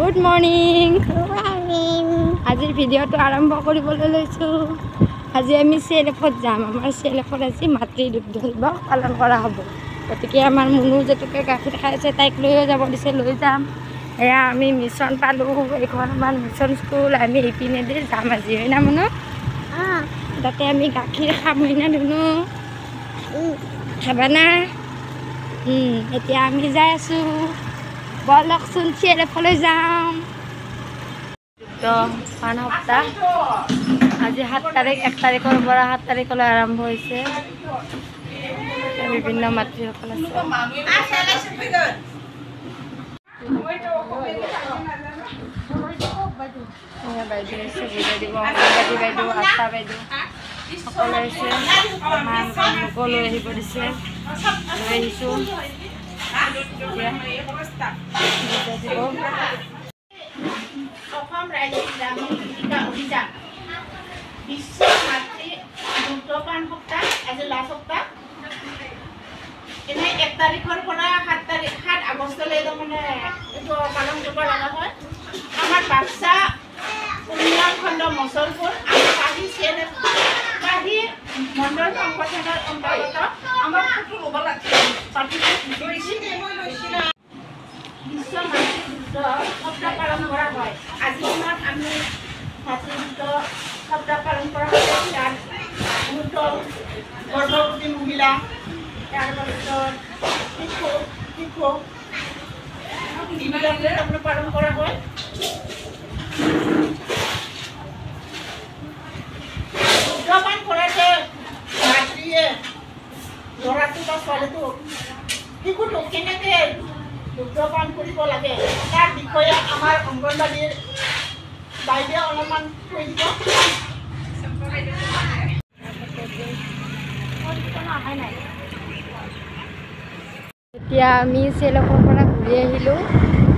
Good morning. আজিৰ ভিডিঅ'টো আৰম্ভ কৰিবলৈ লৈছোঁ। আজি আমি CLF-ত যাম। আমাৰ CLF-ত আজি মাতৃ দুগ্ধ দিৱস পালন কৰা হ'ব। গতিকে আমাৰ মুনু যেতুকে গাখীৰ খাই আছে, তাইক লৈও যাব দিছে, লৈ যাম। এয়া আমি মিছন পালোঁ, এইখন আমাৰ মিছন স্কুল। আমি ইপিনেদি যাম আজি, হয় না মুনু? তাতে আমি গাখীৰ খাম, হয় না ধুনু? খাবা না? এতিয়া আমি যাই আছোঁ। বলকচোন CLF-লৈ যাম। পান সপ্তাহ আজি 7 তাৰিখ, 1 তাৰিখৰ পৰা 7 তাৰিখলৈ আৰম্ভ হৈছে। বিভিন্ন মাতৃসকল আছে। বাইদেউ আছে, বুজাই দিব। অংগনবাদী বাইদেউ, আশা বাইদেউ সকলো আছে। আমাৰ মোকো লৈ আহিব দিছে, লৈ আহিছোঁ। অসম ৰাজ্যিক গ্ৰামীণ জীৱিকা অভিযান বিশ্ব মাতৃ দুগ্ধপান সপ্তাহ আজি লাষ্ট সপ্তাহ। এনে 1 তাৰিখৰ পৰা 7 আগষ্টলৈ তাৰমানে এইটো পালন কৰিব লগা হয়। আমাৰ বাক্সা উন্নয়ন খণ্ড মচলপুৰ আৰু পাহি CLF পাহি মণ্ডল সংগঠনৰ অন্তৰ্গত আমাৰ বিশ্ব মাতৃ দুগ্ধ সপ্তাহ পালন কৰা হয়। আজি দিনত আমি মাতৃ দুগ্ধ সপ্তাহ পালন কৰা হয়। তাত গৰ্ভৱতী মহিলা, তাৰপিছত শিশু পালন কৰা হয়। দুগ্ধপান কৰাতে মাতৃয়ে ল'ৰাটো বা ছোৱালীটো শিশুটোক কেনেকৈ দুগ্ধপান কৰিব লাগে তাৰ বিষয়ে আমাৰ অংগনবাদীৰ বাইদেউ অলপমান কৈ দিব। এতিয়া আমি CLF-ৰ পৰা ঘূৰি আহিলোঁ।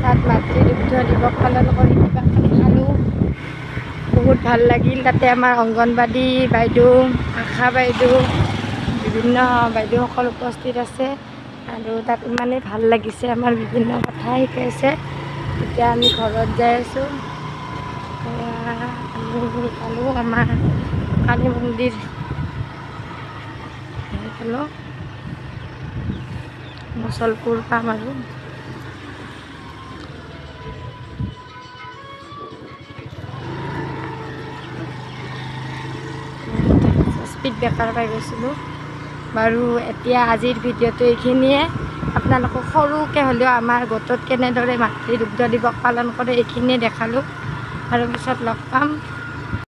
তাত মাতৃ দুগ্ধ দিৱস পালন কৰি কিবা খালোঁ, বহুত ভাল লাগিল। তাতে আমাৰ অংগনবাদী বাইদেউ, আশা বাইদেউ, বিভিন্ন বাইদেউসকল উপস্থিত আছে আৰু তাত ইমানেই ভাল লাগিছে, আমাৰ বিভিন্ন কথা শিকাইছে। এতিয়া আমি ঘৰত যাই আছোঁ। আমি পালোঁ আমাৰ কালী মন্দিৰ পালোঁ, মচলপুৰ পাম আৰু স্পীড ব্ৰেকাৰ পাই গৈছিলোঁ। বাৰু এতিয়া আজিৰ ভিডিঅ'টো এইখিনিয়ে। আপোনালোকক সৰুকৈ হ'লেও আমাৰ গোটত কেনেদৰে মাতৃ দুগ্ধ দিৱস পালন কৰে এইখিনিয়ে দেখালোঁ। আৰু পিছত লগ পাম।